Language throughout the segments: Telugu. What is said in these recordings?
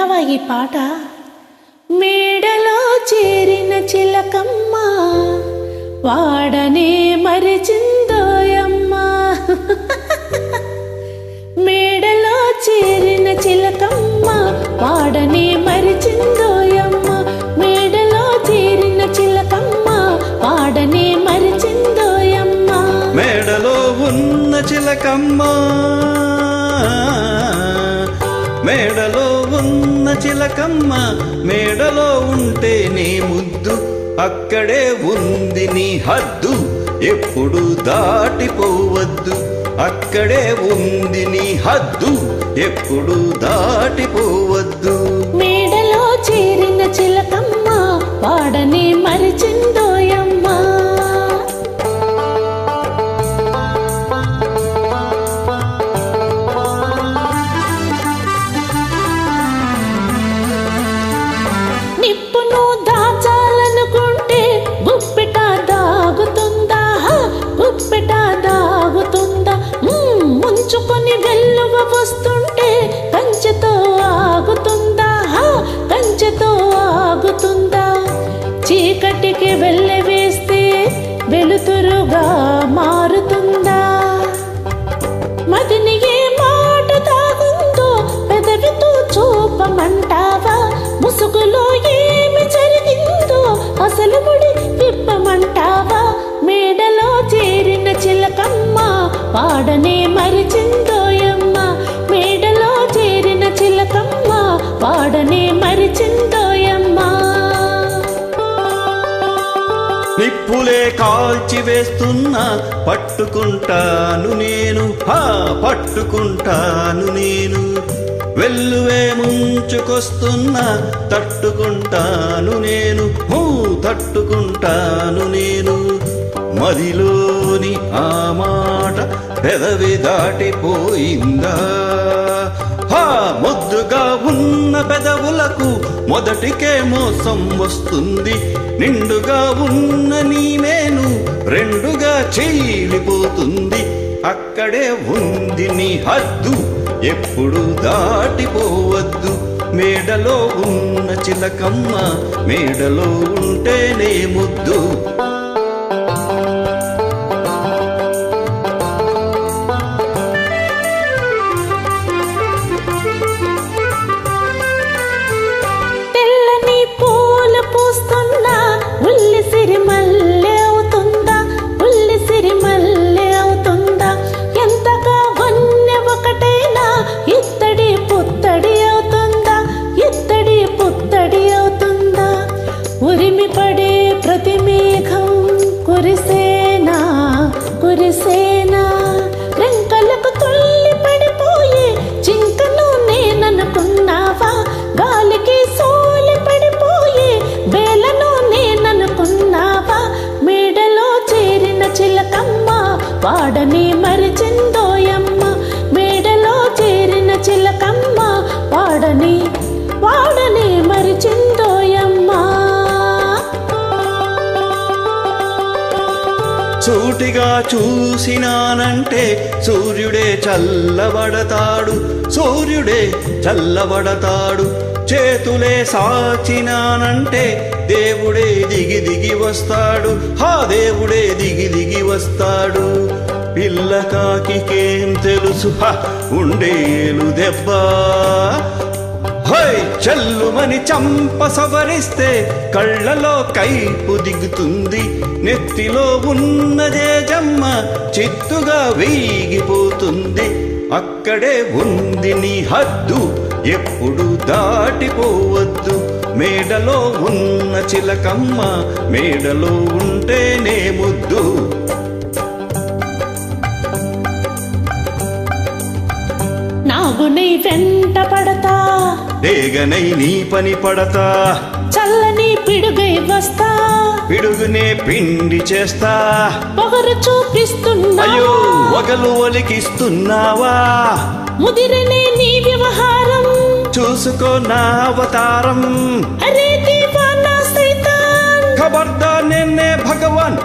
వింటావా ఈ పాట? మేడలో చేరిన చిలకమ్మ వాడనే మరిచిందోయమ్మ. మేడలో చేరిన చిలకమ్మ వాడనే మరిచిందోయమ్మ. మేడలో చేరిన చిలకమ్మ వాడనే మరిచిందోయమ్మ. మేడలో ఉన్న చిలకమ్మ, మేడలో ఉన్న చిలకమ్మ, మేడలో ఉంటే నీ ముద్దు, అక్కడే ఉంది నీ హద్దు, ఎప్పుడు దాటిపోవద్దు. అక్కడే ఉంది నీ హద్దు, ఎప్పుడు దాటిపోవద్దు. మేడలో చేరిన చిలకమ్మ వాడనే మరిచిందోయమ్మ. నిప్పును దాచాలనుకుంటే గుప్పెట దాగుతుందా? గుప్పెట దాగుతుందా? ముంచుకొని వెల్లువ వస్తుంటే కంచెతో ఆగుతుందా? కంచెతో ఆగుతుందా? చీకటికి వెళ్ళవేస్తే వెలుతురుగా మారుతుందా? మదిని ఏ మాట తాగుందో పెదవితో చూపమంటావా? ముసుగులో ఏమి జరిగిందో అసలు ముడి విప్పమంటావా? మేడలో చేరిన చిలకమ్మ వాడనే మరిచిందోయమ్మ. మేడలో చేరిన చిలకమ్మ వాడనే మరిచిందోయమ్మ. నిప్పులే కాల్చి వేస్తున్నా పట్టుకుంటాను నేను, పట్టుకుంటాను నేను. వెల్లువే ముంచుకొస్తున్నా తట్టుకుంటాను నేను, తట్టుకుంటాను నేను. మదిలోని ఆ మాట పెదవి దాటిపోయిందా? ముద్దుగా ఉన్న పెదవులకు మొదటికే మోసం వస్తుంది. నిండుగా ఉన్న నీ మేను రెండుగా చీలిపోతుంది. అక్కడే ఉంది నీ హద్దు, ఎప్పుడు దాటిపోవద్దు. మేడలో ఉన్న చిలకమ్మ, మేడలో ఉంటేనే ముద్దు. తెల్లని పూలు పూస్తున్నా ఉల్లి సిరిమల్లె అవుతుందా? ఉల్లి సిరిమల్లె అవుతుందా? ఎంతగా వన్నె ఒకటైనా ఇత్తడి పుత్తడి అవుతుందా? ఇత్తడి పుత్తడి అవుతుందా? ఉరిమి పడే ప్రతి మేఘం కురిసేనా? కురిసేనా? రెంకలకు తుల్లి పడిపోయే జింకను నేననుకున్నావా? గాలికి సోలి పడిపోయే బేలను నేననుకున్నావా? మేడలో చేరిన చిలకమ్మ వాడనే మరిచిందోయమ్మ. మేడలో చేరిన చిలకమ్మ వాడనే మరిచిందోయమ్మ. సూటిగా చూసినానంటే సూర్యుడే చల్లబడతాడు, సూర్యుడే చల్లబడతాడు. చేతులే సాచినానంటే దేవుడే దిగి దిగి వస్తాడు, దేవుడే దిగి దిగి వస్తాడు. పిల్లకాకికేం తెలుసు ఉండేలు దెబ్బ, చల్లుమని చంప సవరిస్తే కళ్ళలో కైపు దిగుతుంది. నెత్తిలో ఉన్నదే జమ్మ చిత్తుగా వీగిపోతుంది. అక్కడే ఉంది నీ హద్దు, ఎప్పుడు దాటిపోవద్దు. మేడలో ఉన్న చిలకమ్మ, మేడలో ఉంటేనే ముద్దు. నాగునై వెంట పడతా, డేగనై నీ పని పడతా. చల్లని పిడుగై వస్తా, పిడుగునే పిండి చేస్తా. పొగరు చూపిస్తున్నా, అయ్యో వగలు ఒలికిస్తున్నావా? ముదిరనే నీ వ్యవహారం, చూసుకో నా అవతారం. అరే దీవానా సైతాన్, ఖబర్దార్ నేనే భగవాన్,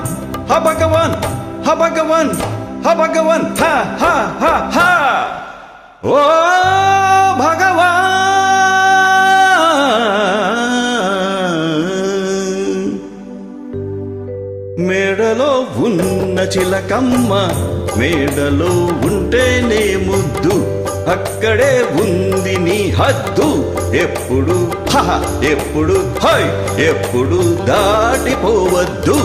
భగవాన్, భగవాన్, భగవాన్. హ హ హ హ. ఓ భగవాన్. చిలకమ్మ మేడలో ఉంటేనే ముద్దు, అక్కడే ఉంది నీ హద్దు. ఎప్పుడు హహ ఎప్పుడు హై ఎప్పుడు దాటిపోవద్దు.